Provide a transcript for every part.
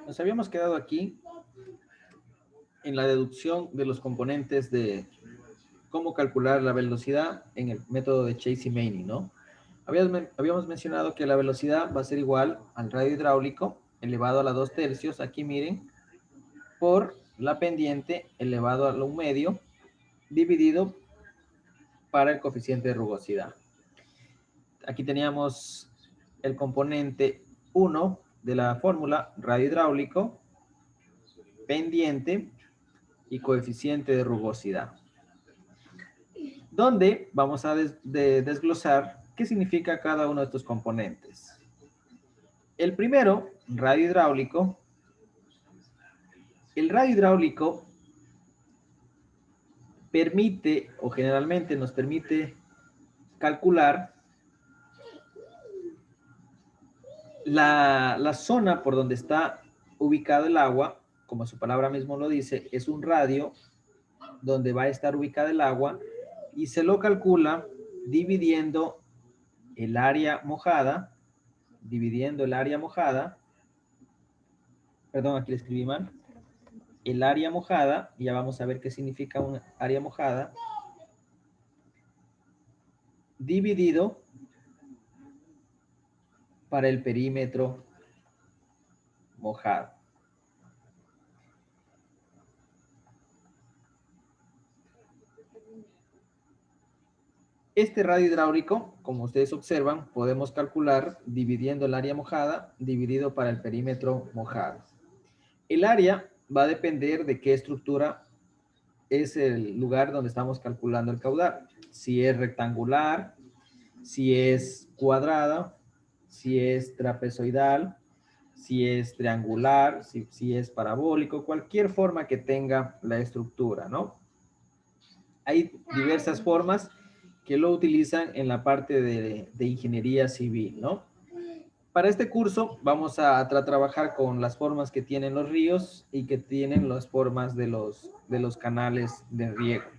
Nos habíamos quedado aquí en la deducción de los componentes de cómo calcular la velocidad en el método de Chase y Maney, ¿no? Habíamos mencionado que la velocidad va a ser igual al radio hidráulico elevado a la 2/3, aquí miren, por la pendiente elevado a la 1/2 dividido para el coeficiente de rugosidad. Aquí teníamos el componente 1 de la fórmula, radio hidráulico, pendiente y coeficiente de rugosidad, donde vamos a desglosar qué significa cada uno de estos componentes. El primero, radio hidráulico. El radio hidráulico permite, o generalmente nos permite, calcular la zona por donde está ubicado el agua. Como su palabra mismo lo dice, es un radio donde va a estar ubicada el agua y se lo calcula dividiendo el área mojada, perdón, aquí le escribí mal, el área mojada, y ya vamos a ver qué significa un área mojada, dividido para el perímetro mojado. Este radio hidráulico, como ustedes observan, podemos calcular dividiendo el área mojada dividido para el perímetro mojado. El área va a depender de qué estructura es el lugar donde estamos calculando el caudal. Si es rectangular, si es cuadrada, si es trapezoidal, si es triangular, si es parabólico, cualquier forma que tenga la estructura, ¿no? Hay diversas formas que lo utilizan en la parte de ingeniería civil, ¿no? Para este curso vamos a trabajar con las formas que tienen los ríos y que tienen las formas de los canales de riego.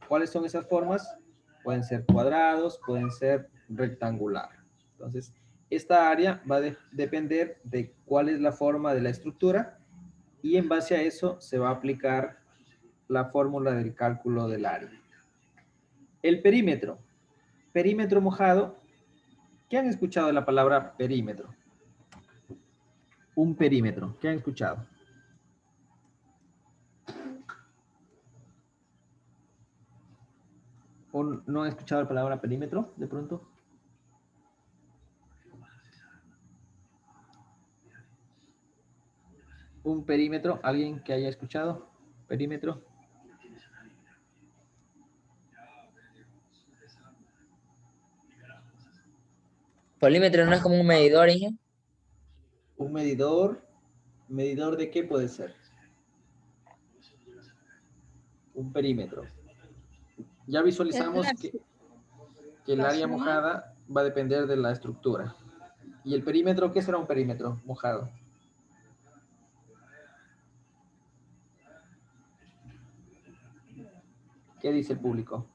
¿Cuáles son esas formas? Pueden ser cuadrados, pueden ser rectangular. Entonces, esta área va a depender de cuál es la forma de la estructura y en base a eso se va a aplicar la fórmula del cálculo del área. El perímetro. Perímetro mojado. ¿Qué han escuchado de la palabra perímetro? Un perímetro. ¿Qué han escuchado? ¿O no han escuchado la palabra perímetro de pronto? Un perímetro. ¿Alguien que haya escuchado? Perímetro. Polímetro no es como un medidor, Inge. Un medidor. ¿Medidor de qué puede ser? Un perímetro. Ya visualizamos que el área mojada va a depender de la estructura. ¿Y el perímetro? ¿Qué será un perímetro mojado? ¿Qué dice el público?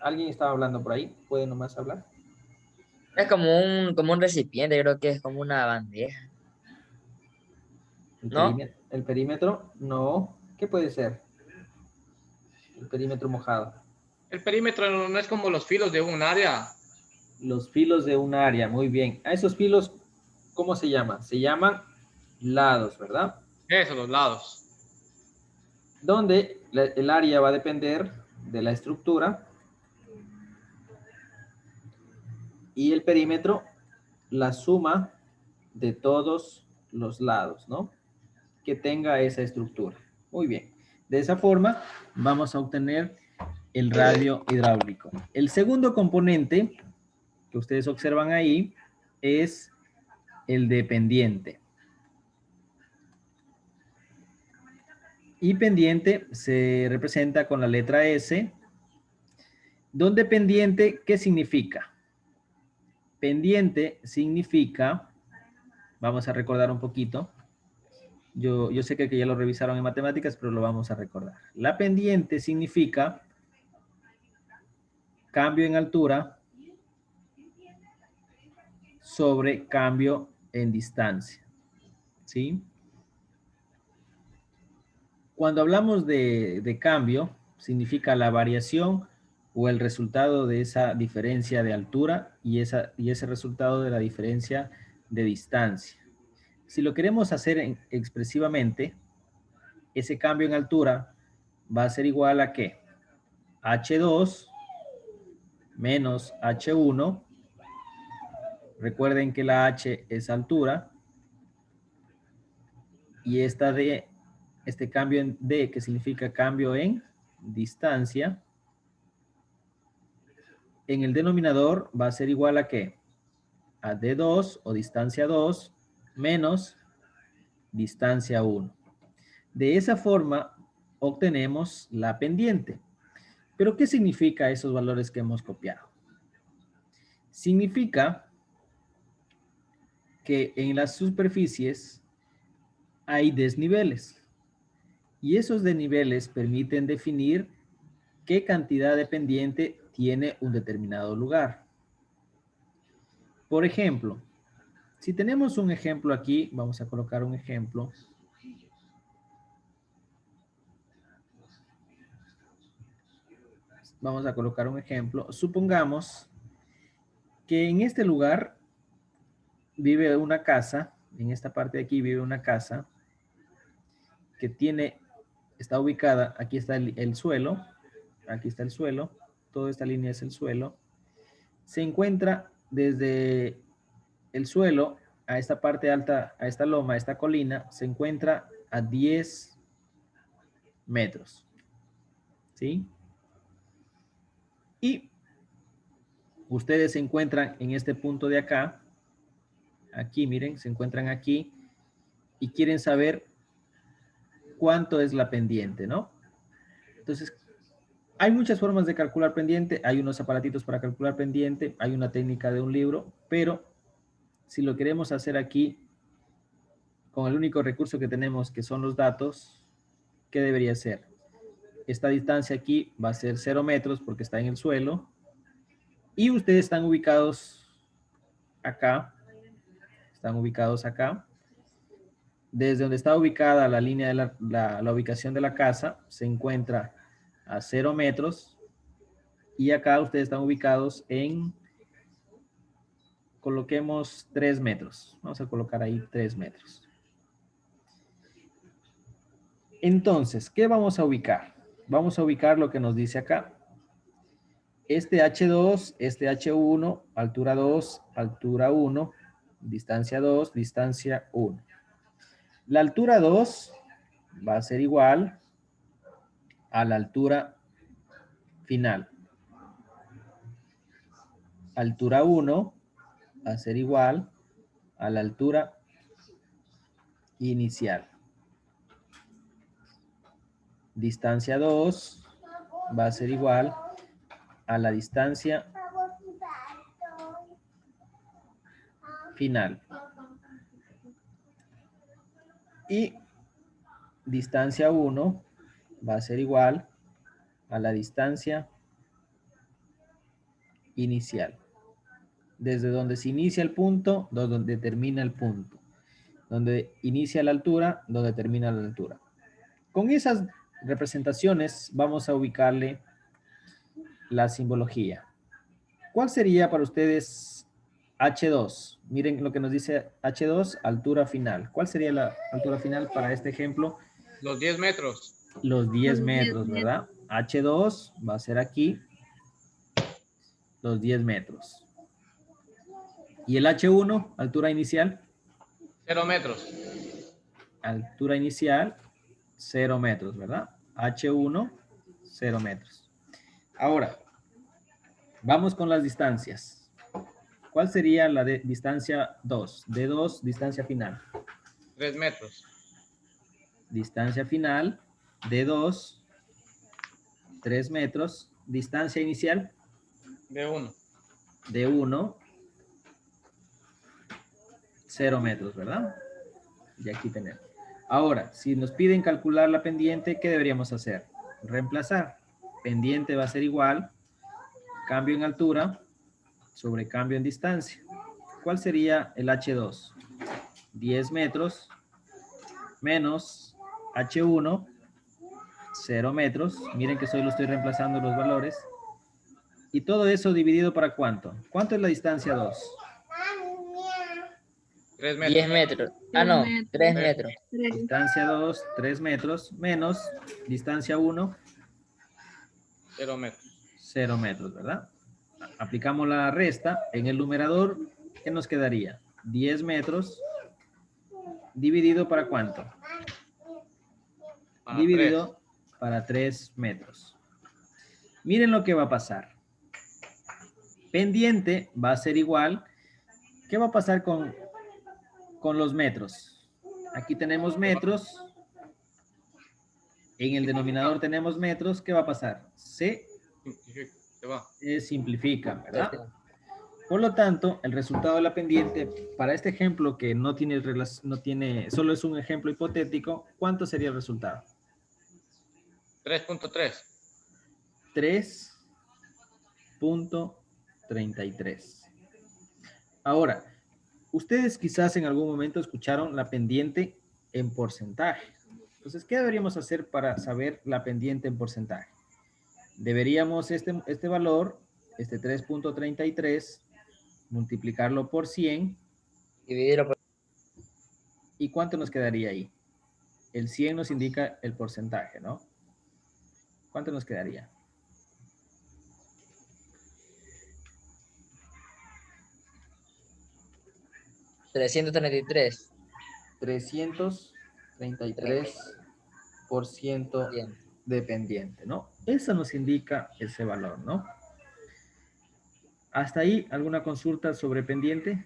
¿Alguien estaba hablando por ahí? ¿Puede nomás hablar? Es como un recipiente, creo que es como una bandeja, ¿no? El perímetro, no. ¿Qué puede ser? El perímetro mojado. El perímetro no es como los filos de un área. Los filos de un área, muy bien. A esos filos, ¿cómo se llaman? Se llaman lados, ¿verdad? Eso, los lados. Donde el área va a depender de la estructura y el perímetro, la suma de todos los lados, ¿no? Que tenga esa estructura. Muy bien. De esa forma vamos a obtener el radio hidráulico. El segundo componente que ustedes observan ahí es el de pendiente. Y pendiente se representa con la letra S, donde pendiente, ¿qué significa? Pendiente significa, vamos a recordar un poquito, yo sé que ya lo revisaron en matemáticas, pero lo vamos a recordar. La pendiente significa cambio en altura sobre cambio en distancia, ¿sí? Cuando hablamos de cambio, significa la variación o el resultado de esa diferencia de altura y ese resultado de la diferencia de distancia. Si lo queremos hacer expresivamente, ese cambio en altura va a ser igual a ¿qué? H2 menos H1. Recuerden que la H es altura y este cambio en D, que significa cambio en distancia, en el denominador va a ser igual a ¿qué? A D2 o distancia 2 menos distancia 1. De esa forma obtenemos la pendiente. ¿Pero qué significa esos valores que hemos copiado? Significa que en las superficies hay desniveles y esos desniveles permiten definir qué cantidad de pendiente tiene un determinado lugar. Por ejemplo, si tenemos un ejemplo aquí, vamos a colocar un ejemplo. Vamos a colocar un ejemplo. Supongamos que en este lugar vive una casa, en esta parte de aquí vive una casa que está ubicada, aquí está el suelo, aquí está el suelo, toda esta línea es el suelo. Se encuentra desde el suelo a esta parte alta, a esta loma, a esta colina, se encuentra a 10 metros. ¿Sí? Y ustedes se encuentran en este punto de acá, aquí, miren, se encuentran aquí y quieren saber cuánto es la pendiente, ¿no? Entonces, hay muchas formas de calcular pendiente, hay unos aparatitos para calcular pendiente, hay una técnica de un libro, pero si lo queremos hacer aquí, con el único recurso que tenemos, que son los datos, ¿qué debería ser? Esta distancia aquí va a ser 0 metros porque está en el suelo, y ustedes están ubicados acá, Desde donde está ubicada la línea de la ubicación de la casa, se encuentra a 0 metros, y acá ustedes están ubicados en, coloquemos 3 metros. Vamos a colocar ahí 3 metros. Entonces, ¿qué vamos a ubicar? Vamos a ubicar lo que nos dice acá. Este H2, este H1, altura 2, altura 1, distancia 2, distancia 1. La altura 2 va a ser igual a la altura final. Altura 1 va a ser igual a la altura inicial. Distancia 2 va a ser igual a la distancia final. Y distancia 1 va a ser igual a la distancia inicial. Desde donde se inicia el punto, donde termina el punto. Donde inicia la altura, donde termina la altura. Con esas representaciones vamos a ubicarle la simbología. ¿Cuál sería para ustedes H2? Miren lo que nos dice H2, altura final. ¿Cuál sería la altura final para este ejemplo? Los 10 metros. Los 10 metros, ¿verdad? H2 va a ser aquí los 10 metros. ¿Y el H1, altura inicial? 0 metros. Altura inicial, 0 metros, ¿verdad? H1, 0 metros. Ahora, vamos con las distancias. ¿Cuál sería la de distancia 2? D2, distancia final. 3 metros. Distancia final, D2, 3 metros. Distancia inicial. D1. D1, 0 metros, ¿verdad? Y aquí tenemos. Ahora, si nos piden calcular la pendiente, ¿qué deberíamos hacer? Reemplazar. Pendiente va a ser igual, cambio en altura sobre cambio en distancia. ¿Cuál sería el H2? 10 metros menos H1, 0 metros. Miren que solo estoy reemplazando los valores. Y todo eso dividido para ¿cuánto? ¿Cuánto es la distancia 2? 3 10 metros. metros. Ah, no, 3 Tres. metros. Distancia 2, 3 metros, menos distancia 1, 0 metros. 0 metros, ¿verdad? Aplicamos la resta. En el numerador, ¿qué nos quedaría? 10 metros dividido para ¿cuánto? Para Dividido para 3 metros. Miren lo que va a pasar. Pendiente va a ser igual. ¿Qué va a pasar con los metros? Aquí tenemos metros. En el denominador tenemos metros. ¿Qué va a pasar? Se Se va. simplifica, ¿verdad? Por lo tanto, el resultado de la pendiente, para este ejemplo que no tiene, solo es un ejemplo hipotético, ¿cuánto sería el resultado? 3.3. 3.33. Ahora, ustedes quizás en algún momento escucharon la pendiente en porcentaje. Entonces, ¿qué deberíamos hacer para saber la pendiente en porcentaje? Deberíamos este valor, este 3.33, multiplicarlo por 100. Dividirlo por... ¿Y cuánto nos quedaría ahí? El 100 nos indica el porcentaje, ¿no? ¿Cuánto nos quedaría? $333. 333% de pendiente, ¿no? Eso nos indica ese valor, ¿no? ¿Hasta ahí alguna consulta sobre pendiente?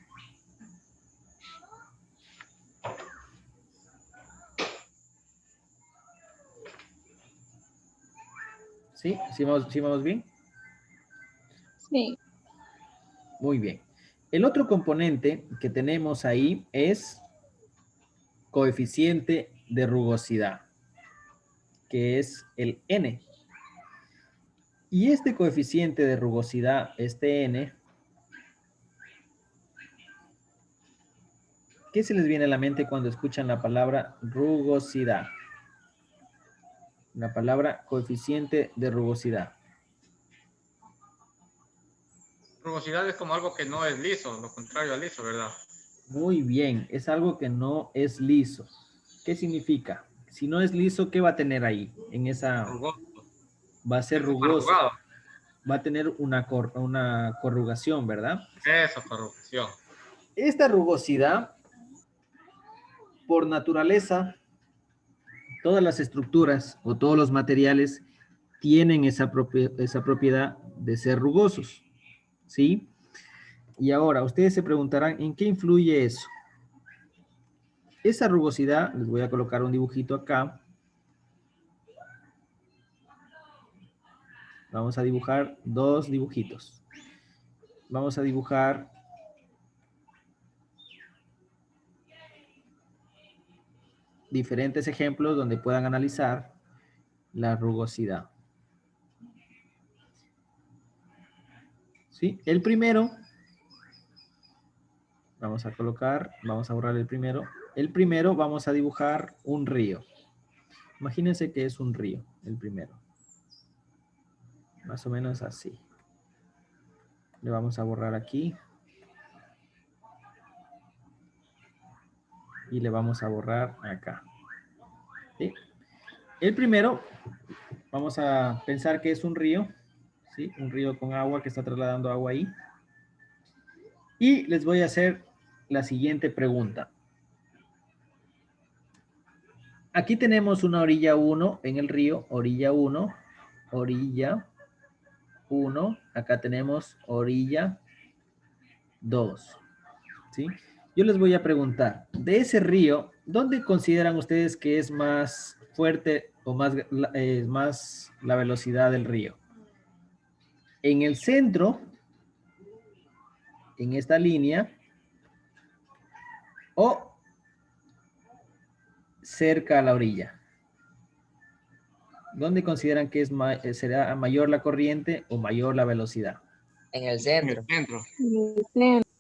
¿Sí? ¿Sí vamos bien? Sí. Muy bien. El otro componente que tenemos ahí es coeficiente de rugosidad, que es el N. Y este coeficiente de rugosidad, este N, ¿qué se les viene a la mente cuando escuchan la palabra rugosidad? La palabra coeficiente de rugosidad. Rugosidad es como algo que no es liso, lo contrario a liso, ¿verdad? Muy bien, es algo que no es liso. ¿Qué significa? Si no es liso, ¿qué va a tener ahí? En esa, Rugoso. va a ser Es rugoso. arrugado. Va a tener una corrugación, ¿verdad? Eso, corrupción. Esta rugosidad, por naturaleza, todas las estructuras o todos los materiales tienen esa propiedad de ser rugosos, ¿sí? Y ahora, ustedes se preguntarán, ¿en qué influye eso? Esa rugosidad, les voy a colocar un dibujito acá. Vamos a dibujar dos dibujitos. Vamos a dibujar diferentes ejemplos donde puedan analizar la rugosidad. ¿Sí? El primero, vamos a borrar el primero. El primero vamos a dibujar un río. Imagínense que es un río, el primero. Más o menos así. Le vamos a borrar aquí. Y le vamos a borrar acá. ¿Sí? El primero, vamos a pensar que es un río. ¿Sí? Un río con agua que está trasladando agua ahí. Y les voy a hacer la siguiente pregunta. Aquí tenemos una orilla 1 en el río, orilla 1, orilla 1. Acá tenemos orilla 2. ¿Sí? Yo les voy a preguntar, de ese río, ¿dónde consideran ustedes que es más fuerte o más la velocidad del río? ¿En el centro, en esta línea, o cerca a la orilla? ¿Dónde consideran que será mayor la corriente o mayor la velocidad? En el En centro. el centro.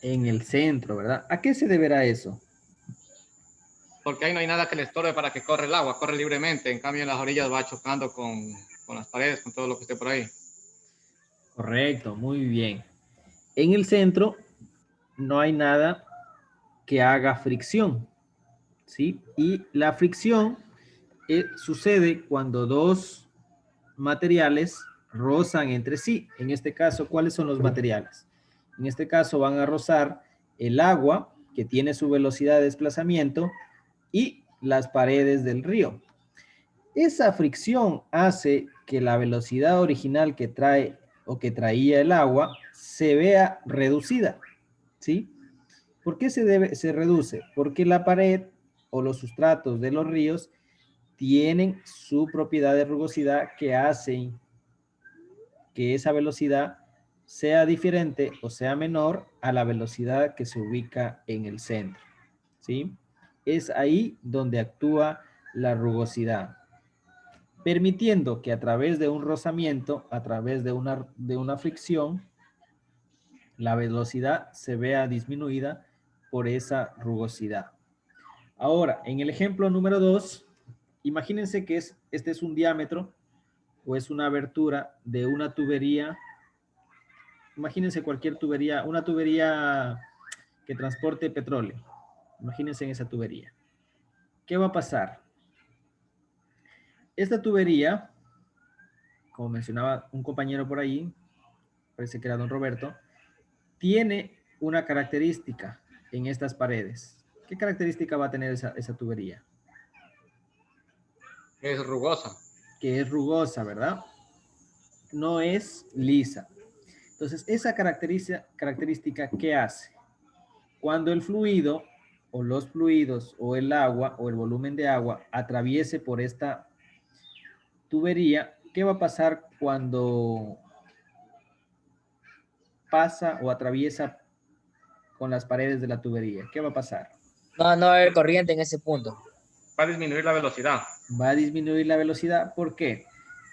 En el centro, ¿verdad? ¿A qué se deberá eso? porque ahí no hay nada que le estorbe para que corra el agua, corre libremente. En cambio, en las orillas va chocando con las paredes, con todo lo que esté por ahí. Correcto, muy bien. En el centro no hay nada que haga fricción, ¿sí? Y la fricción sucede cuando dos materiales rozan entre sí. En este caso, ¿cuáles son los materiales? En este caso van a rozar el agua, que tiene su velocidad de desplazamiento, y las paredes del río. Esa fricción hace que la velocidad original que trae o que traía el agua se vea reducida, ¿sí? ¿Por qué se reduce? Porque la pared o los sustratos de los ríos tienen su propiedad de rugosidad que hacen que esa velocidad sea diferente o sea menor a la velocidad que se ubica en el centro, ¿sí? Es ahí donde actúa la rugosidad, permitiendo que a través de un rozamiento, a través de una fricción, la velocidad se vea disminuida por esa rugosidad. Ahora, en el ejemplo número 2, imagínense que este es un diámetro o es una abertura de una tubería. Imagínense cualquier tubería, una tubería que transporte petróleo. Imagínense en esa tubería. ¿Qué va a pasar? Esta tubería, como mencionaba un compañero por ahí, parece que era don Roberto, tiene una característica en estas paredes. ¿Qué característica va a tener esa tubería? Es rugosa. Que es rugosa, ¿verdad? No es lisa. Entonces, esa característica, ¿qué hace? Cuando el fluido o los fluidos o el agua o el volumen de agua atraviese por esta tubería, ¿qué va a pasar cuando pasa o atraviesa con las paredes de la tubería? ¿Qué va a pasar? No, no va a haber corriente en ese punto. Va a disminuir la velocidad. Va a disminuir la velocidad. ¿Por qué?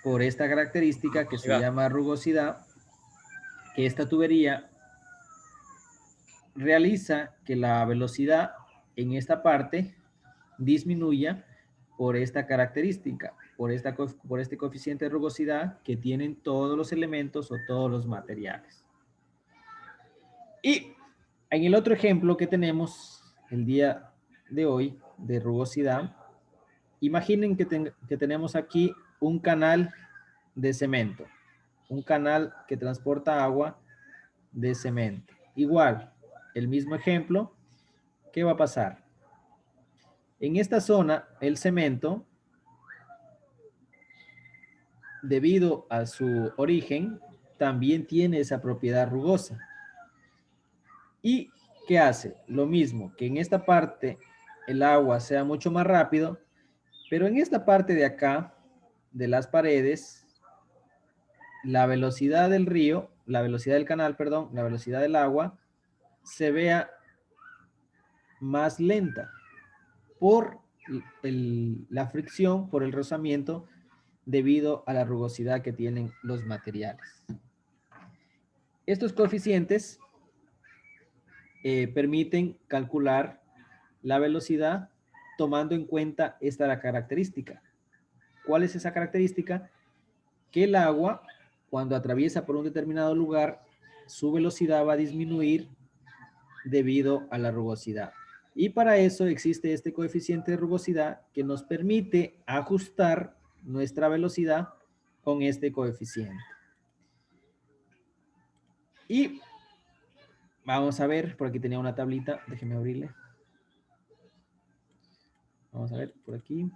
Por esta característica que se llama rugosidad, que esta tubería realiza que la velocidad en esta parte disminuya por esta característica, por este coeficiente de rugosidad que tienen todos los elementos o todos los materiales. Y en el otro ejemplo que tenemos el día de hoy de rugosidad, imaginen que tenemos aquí un canal de cemento, un canal que transporta agua de cemento. Igual, el mismo ejemplo, ¿qué va a pasar? En esta zona, el cemento, debido a su origen, también tiene esa propiedad rugosa. ¿Y qué hace? Lo mismo, que en esta parte el agua sea mucho más rápido, pero en esta parte de acá, de las paredes, la velocidad del río, la velocidad del canal, perdón, la velocidad del agua, se vea más lenta por la fricción, por el rozamiento, debido a la rugosidad que tienen los materiales. Estos coeficientes permiten calcular la velocidad tomando en cuenta esta característica. ¿Cuál es esa característica? Que el agua, cuando atraviesa por un determinado lugar, su velocidad va a disminuir debido a la rugosidad. Y para eso existe este coeficiente de rugosidad que nos permite ajustar nuestra velocidad con este coeficiente. Y vamos a ver, por aquí tenía una tablita, déjenme abrirle. Vamos a ver por aquí.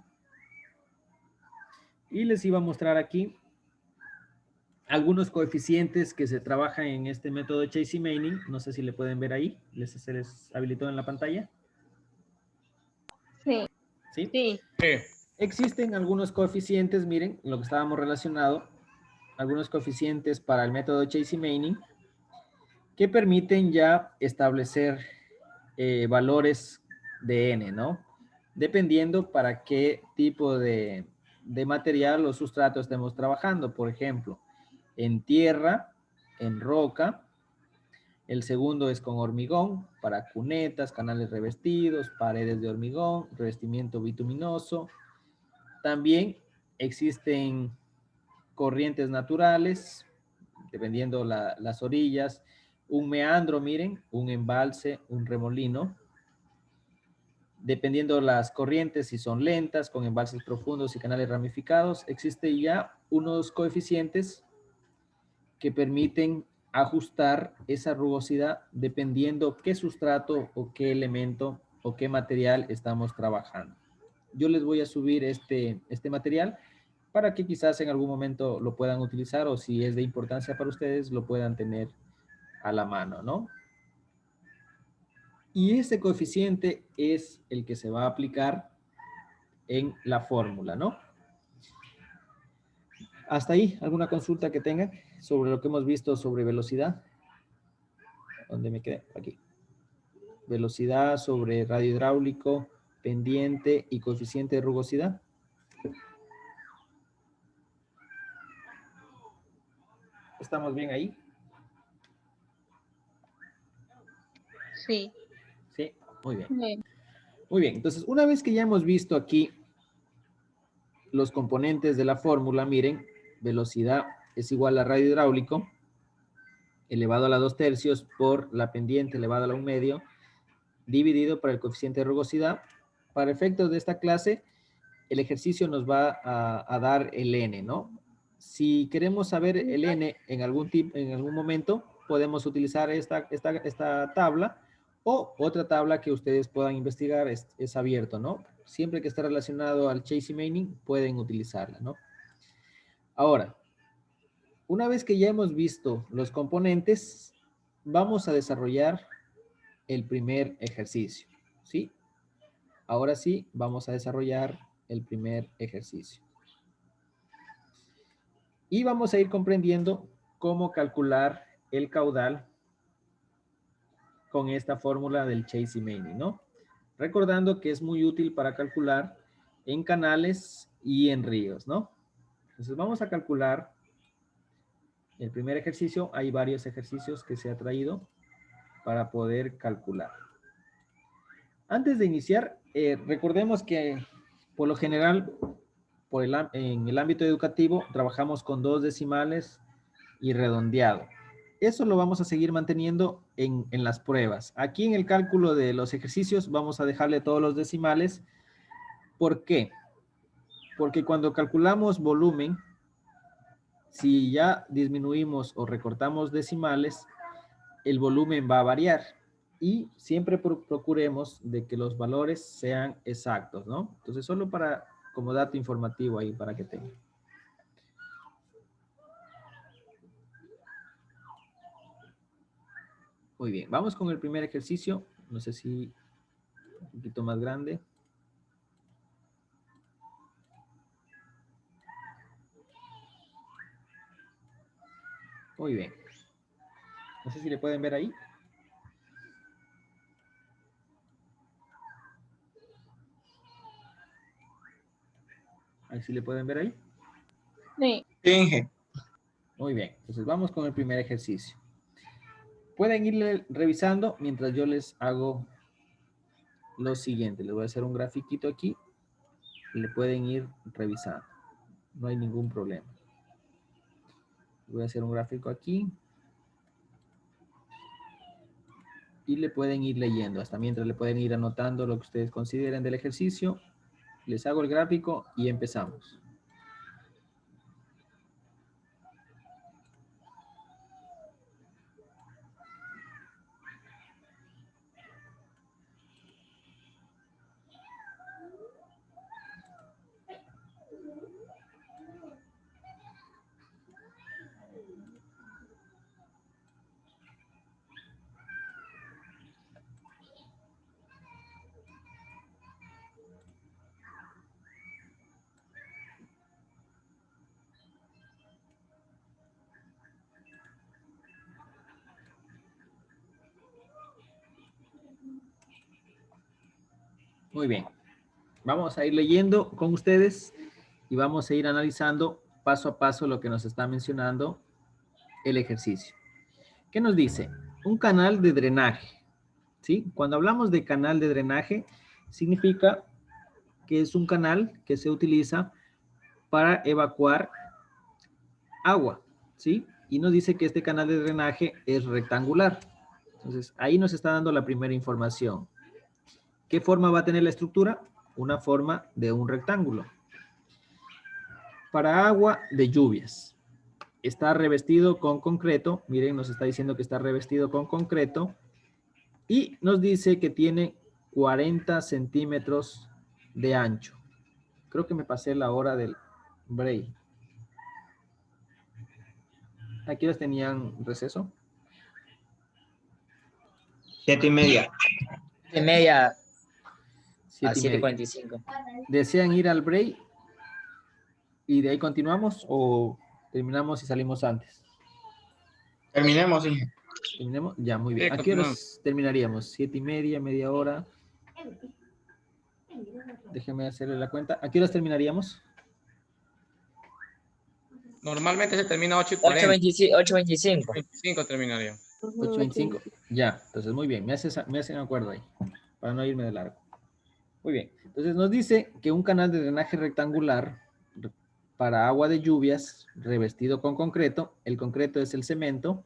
Y les iba a mostrar aquí algunos coeficientes que se trabajan en este método de Chasey-Manning. No sé si le pueden ver ahí. Se les habilitó en la pantalla. Sí. ¿Sí? Sí. Sí. Existen algunos coeficientes, miren, lo que estábamos relacionado, algunos coeficientes para el método de Chasey-Manning que permiten ya establecer valores de n, ¿no? Dependiendo para qué tipo de material o sustrato estemos trabajando. Por ejemplo, en tierra, en roca, El segundo es con hormigón, para cunetas, canales revestidos, paredes de hormigón, revestimiento bituminoso. También existen corrientes naturales, dependiendo las orillas, un meandro, miren, un embalse, un remolino. Dependiendo las corrientes, si son lentas, con embalses profundos y canales ramificados, existen ya unos coeficientes que permiten ajustar esa rugosidad dependiendo qué sustrato o qué elemento o qué material estamos trabajando. Yo les voy a subir este material para que quizás en algún momento lo puedan utilizar o si es de importancia para ustedes lo puedan tener a la mano, ¿no? Y ese coeficiente es el que se va a aplicar en la fórmula, ¿no? Hasta ahí, ¿alguna consulta que tengan sobre lo que hemos visto sobre velocidad? ¿Dónde me quedé? Aquí. Velocidad sobre radio hidráulico, pendiente y coeficiente de rugosidad. ¿Estamos bien ahí? Sí. Sí, muy bien. Bien. Muy bien, entonces una vez que ya hemos visto aquí los componentes de la fórmula, miren, velocidad es igual a radio hidráulico elevado a la 2/3 por la pendiente elevado a la 1/2 dividido por el coeficiente de rugosidad. Para efectos de esta clase, el ejercicio nos va a dar el n, ¿no? Si queremos saber el n en algún momento, podemos utilizar esta tabla o otra tabla que ustedes puedan investigar, es abierto, ¿no? Siempre que esté relacionado al Chasey-Manning, pueden utilizarla, ¿no? Ahora, una vez que ya hemos visto los componentes, vamos a desarrollar el primer ejercicio, ¿sí? Ahora sí, vamos a desarrollar el primer ejercicio. Y vamos a ir comprendiendo cómo calcular el caudal con esta fórmula del Chasey-Manning, ¿no? Recordando que es muy útil para calcular en canales y en ríos, ¿no? Entonces vamos a calcular el primer ejercicio. Hay varios ejercicios que se ha traído para poder calcular. Antes de iniciar, recordemos que por lo general, en el ámbito educativo, trabajamos con 2 decimales y redondeado. Eso lo vamos a seguir manteniendo en las pruebas. Aquí en el cálculo de los ejercicios vamos a dejarle todos los decimales. ¿Por qué? Porque cuando calculamos volumen, si ya disminuimos o recortamos decimales, el volumen va a variar. Y siempre procuremos de que los valores sean exactos, ¿no? Entonces, solo como dato informativo ahí para que tengan. Muy bien, vamos con el primer ejercicio. No sé si un poquito más grande. Muy bien. No sé si le pueden ver ahí. Ahí sí le pueden ver ahí. Sí. Finge. Muy bien, entonces vamos con el primer ejercicio. Pueden irle revisando mientras yo les hago lo siguiente. Les voy a hacer un grafiquito aquí y le pueden ir revisando. No hay ningún problema. Voy a hacer un gráfico aquí y le pueden ir leyendo. Hasta mientras le pueden ir anotando lo que ustedes consideren del ejercicio. Les hago el gráfico y empezamos. Muy bien. Vamos a ir leyendo con ustedes y vamos a ir analizando paso a paso lo que nos está mencionando el ejercicio. ¿Qué nos dice? un canal de drenaje, ¿sí? Cuando hablamos de canal de drenaje, significa que es un canal que se utiliza para evacuar agua, ¿sí? Y nos dice que este canal de drenaje es rectangular. Entonces, ahí nos está dando la primera información. ¿Qué forma va a tener la estructura? Una forma de un rectángulo. Para agua de lluvias. Está revestido con concreto. Miren, nos está diciendo que está revestido con concreto. Y nos dice que tiene 40 centímetros de ancho. Creo que me pasé la hora del break. ¿A qué horas tenían receso? 7:30. 7:30 a 7:30. 7:45. ¿Desean ir al break y de ahí continuamos o terminamos y salimos antes? Terminemos, sí. ¿Terminemos? Ya, muy bien. Sí, ¿A qué horas continuamos. terminaríamos? 7:30, media hora. Déjeme hacerle la cuenta. ¿A qué horas terminaríamos? Normalmente se termina 8:40. 8:25. 25 terminaría. 8:25. Ya, entonces muy bien. Me hacen acuerdo ahí, para no irme de largo. Muy bien. Entonces nos dice que un canal de drenaje rectangular para agua de lluvias revestido con concreto, el concreto es el cemento,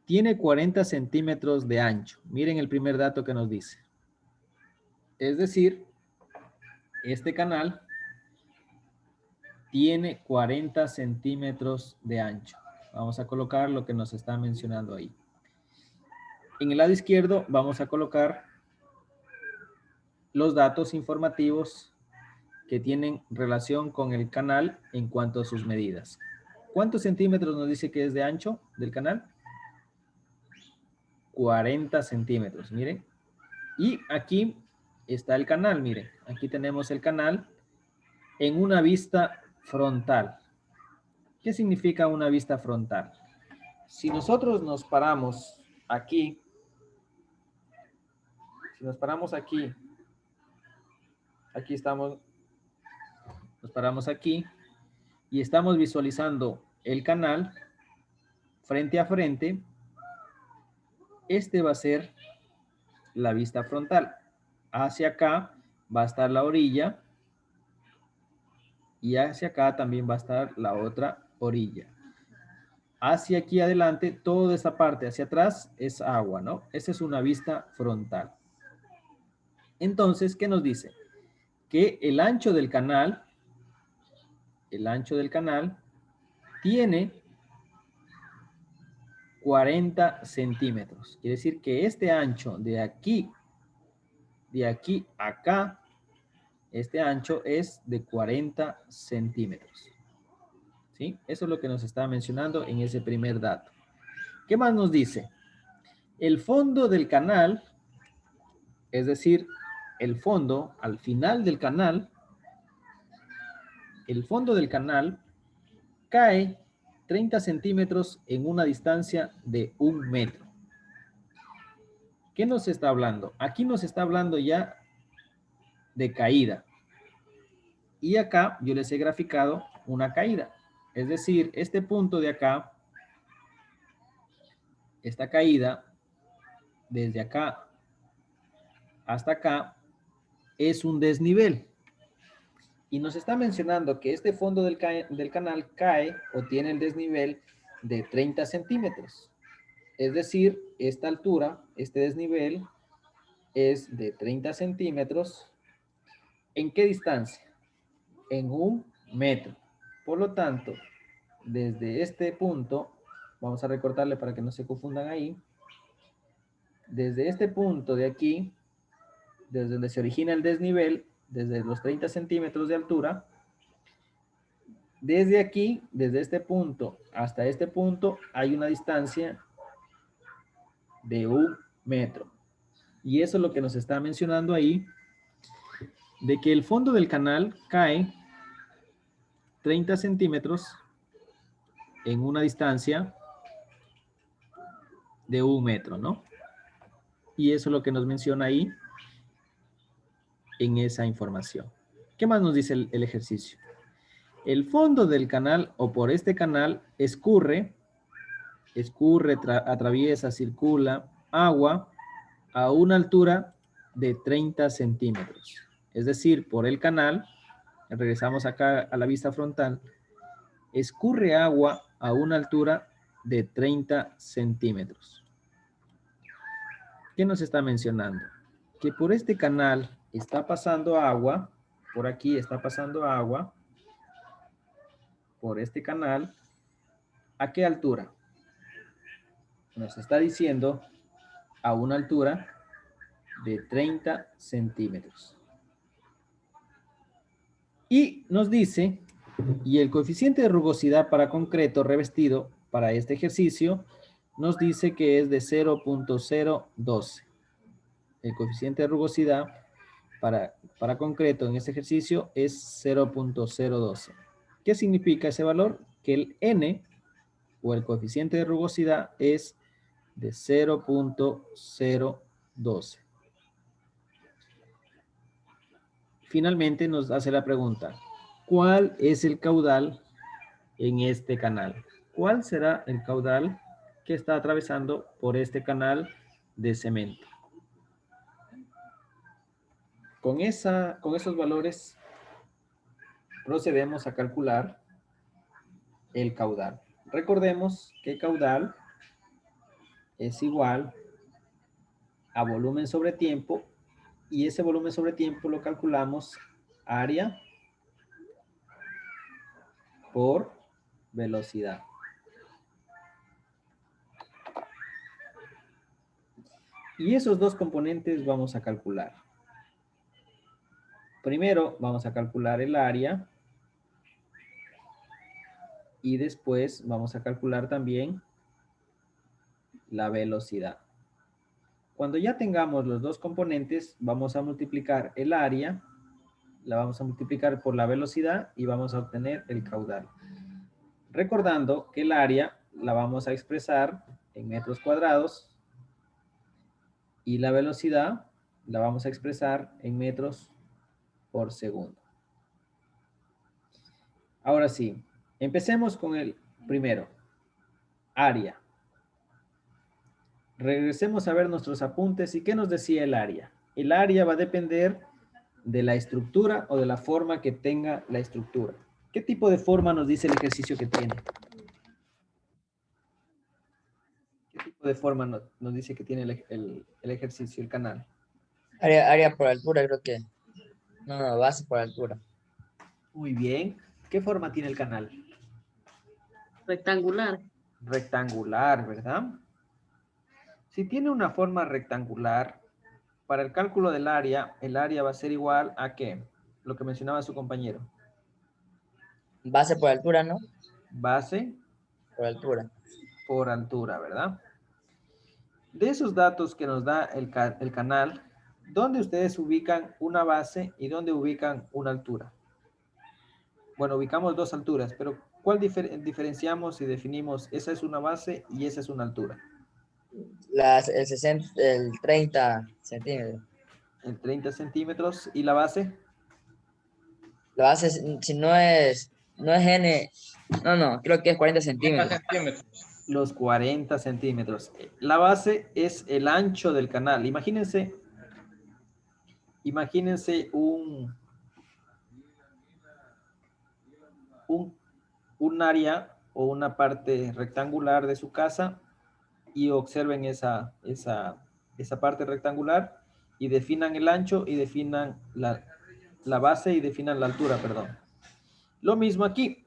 tiene 40 centímetros de ancho. Miren el primer dato que nos dice. Es decir, este canal tiene 40 centímetros de ancho. Vamos a colocar lo que nos está mencionando ahí. En el lado izquierdo vamos a colocar los datos informativos que tienen relación con el canal en cuanto a sus medidas. ¿Cuántos centímetros nos dice que es de ancho del canal? 40 centímetros, miren. Y aquí está el canal, miren. Aquí tenemos el canal en una vista frontal. ¿Qué significa una vista frontal? Si nosotros nos paramos aquí, aquí estamos, nos paramos aquí y estamos visualizando el canal frente a frente, este va a ser la vista frontal. Hacia acá va a estar la orilla y hacia acá también va a estar la otra orilla. Hacia aquí adelante, toda esta parte hacia atrás es agua, ¿no? Esa es una vista frontal. Entonces, ¿qué nos dice? Que el ancho del canal tiene 40 centímetros. Quiere decir que este ancho de aquí a acá, este ancho es de 40 centímetros. ¿Sí? Eso es lo que nos está mencionando en ese primer dato. ¿Qué más nos dice? El fondo del canal, es decir, el fondo, al final del canal, el fondo del canal cae 30 centímetros en una distancia de 1 metro. ¿Qué nos está hablando? Aquí nos está hablando ya de caída. Y acá yo les he graficado una caída. Es decir, este punto de acá, esta caída, desde acá hasta acá, es un desnivel. Y nos está mencionando que este fondo del canal cae o tiene el desnivel de 30 centímetros. Es decir, esta altura, este desnivel, es de 30 centímetros. ¿En qué distancia? En 1 metro. Por lo tanto, desde este punto, vamos a recortarle para que no se confundan ahí. Desde este punto de aquí, desde donde se origina el desnivel, desde los 30 centímetros de altura, desde aquí, desde este punto hasta este punto, hay una distancia de 1 metro. Y eso es lo que nos está mencionando ahí, de que el fondo del canal cae 30 centímetros en una distancia de 1 metro, ¿no? Y eso es lo que nos menciona ahí en esa información. ¿Qué más nos dice el ejercicio? El fondo del canal o por este canal escurre escurre, atraviesa, circula agua a una altura de 30 centímetros. Es decir, por el canal, regresamos acá a la vista frontal, escurre agua a una altura de 30 centímetros. ¿Qué nos está mencionando? Que por este canal está pasando agua, por aquí está pasando agua, por este canal, ¿a qué altura? Nos está diciendo a una altura de 30 centímetros. Y nos dice, y el coeficiente de rugosidad para concreto revestido para este ejercicio nos dice que es de 0.012. El coeficiente de rugosidad para concreto en este ejercicio es 0.012. ¿Qué significa ese valor? Que el N o el coeficiente de rugosidad es de 0.012. Finalmente nos hace la pregunta, ¿cuál es el caudal en este canal? ¿Cuál será el caudal que está atravesando por este canal de cemento? Con esos valores procedemos a calcular el caudal. Recordemos que el caudal es igual a volumen sobre tiempo y ese volumen sobre tiempo lo calculamos área por velocidad. Y esos dos componentes vamos a calcular. Primero vamos a calcular el área y después vamos a calcular también la velocidad. Cuando ya tengamos los dos componentes, vamos a multiplicar el área, la vamos a multiplicar por la velocidad y vamos a obtener el caudal. Recordando que el área la vamos a expresar en metros cuadrados y la velocidad la vamos a expresar en metros por segundo. Ahora sí, empecemos con el primero, área. Regresemos a ver nuestros apuntes y ¿qué nos decía el área? El área va a depender de la estructura o de la forma que tenga la estructura. ¿Qué tipo de forma nos dice el ejercicio que tiene? ¿Qué tipo de forma nos dice que tiene el ejercicio, el canal? Área por altura, creo que. No, base por altura. Muy bien. ¿Qué forma tiene el canal? Rectangular. Rectangular, ¿verdad? Si tiene una forma rectangular, para el cálculo del área, el área va a ser igual a ¿qué? Lo que mencionaba su compañero. Base por altura, ¿no? Base Por altura. por altura, ¿verdad? De esos datos que nos da el canal, ¿dónde ustedes ubican una base y dónde ubican una altura? Bueno, ubicamos dos alturas, pero ¿cuál diferenciamos y definimos? Esa es una base y esa es una altura. El 30 centímetros. El 30 centímetros y la base. La base, si no es N, no, creo que es 40 centímetros. Los 40 centímetros. La base es el ancho del canal. Imagínense un área o una parte rectangular de su casa y observen esa parte rectangular y definan el ancho y definan la base y definan la altura, perdón. Lo mismo aquí.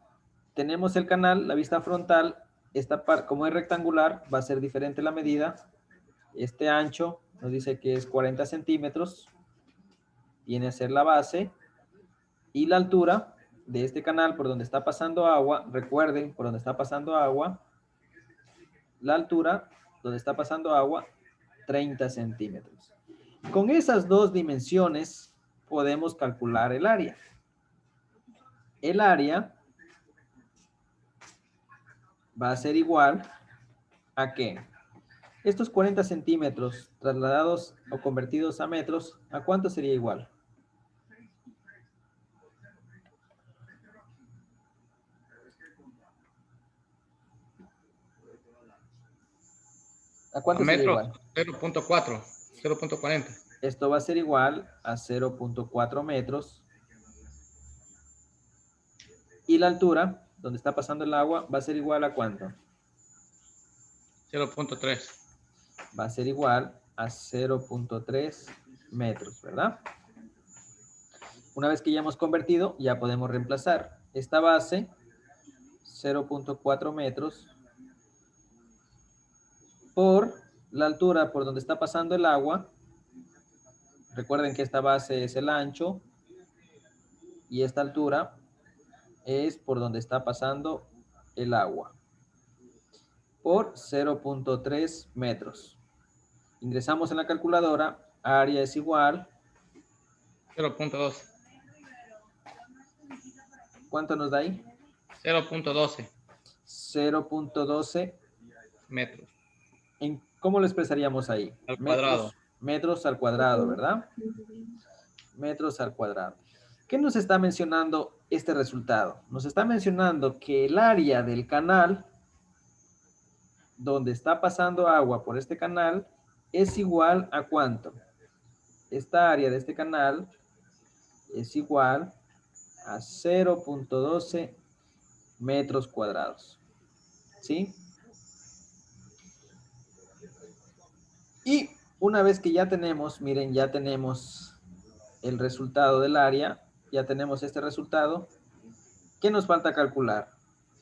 Tenemos el canal, la vista frontal. Esta parte, como es rectangular, va a ser diferente la medida. Este ancho nos dice que es 40 centímetros. Viene a ser la base. Y la altura de este canal por donde está pasando agua, recuerden, por donde está pasando agua, la altura donde está pasando agua, 30 centímetros. Con esas dos dimensiones podemos calcular el área. El área va a ser igual a ¿qué? Estos 40 centímetros trasladados o convertidos a metros, ¿a cuánto sería igual? ¿A A cuánto sería metro, igual? 0.4, 0.40. Esto va a ser igual a 0.4 metros. Y la altura, donde está pasando el agua, va a ser igual a ¿cuánto? 0.3. Va a ser igual a 0.3 metros, ¿verdad? Una vez que ya hemos convertido, ya podemos reemplazar esta base, 0.4 metros, por la altura por donde está pasando el agua. Recuerden que esta base es el ancho y esta altura es por donde está pasando el agua, por 0.3 metros. Ingresamos en la calculadora, área es igual, 0.12. ¿cuánto nos da ahí? 0.12 0.12. metros ¿Cómo lo expresaríamos ahí? al cuadrado. Metros al cuadrado, ¿verdad? Metros al cuadrado. ¿Qué nos está mencionando este resultado? Nos está mencionando que el área del canal, donde está pasando agua por este canal, es igual a ¿cuánto? Esta área de este canal es igual a 0.12 metros cuadrados. ¿Sí? Y una vez que ya tenemos, miren, ya tenemos el resultado del área, ya tenemos este resultado, ¿qué nos falta calcular?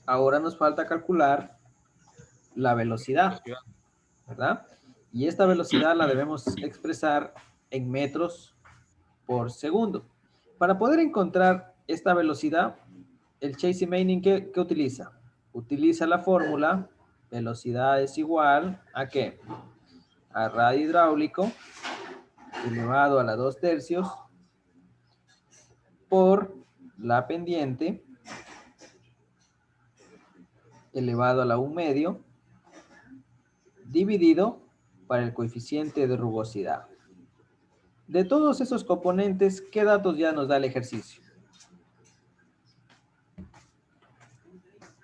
Ahora nos falta calcular la velocidad, ¿verdad? Y esta velocidad la debemos expresar en metros por segundo. Para poder encontrar esta velocidad, el Chasey Manning, ¿qué utiliza? Utiliza la fórmula, velocidad es igual a ¿qué? A radio hidráulico elevado a la 2/3 por la pendiente elevado a la 1/2 dividido para el coeficiente de rugosidad. De todos esos componentes, ¿qué datos ya nos da el ejercicio?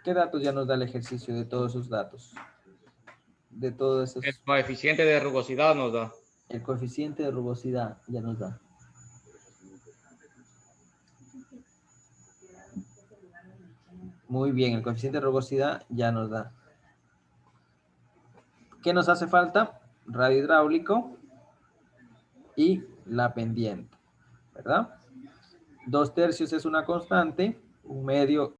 ¿Qué datos ya nos da el ejercicio de todos esos datos? De todos esos. El coeficiente de rugosidad nos da. El coeficiente de rugosidad ya nos da. Muy bien, el coeficiente de rugosidad ya nos da. ¿Qué nos hace falta? Radio hidráulico y la pendiente, ¿verdad? 2/3 es una constante, 1/2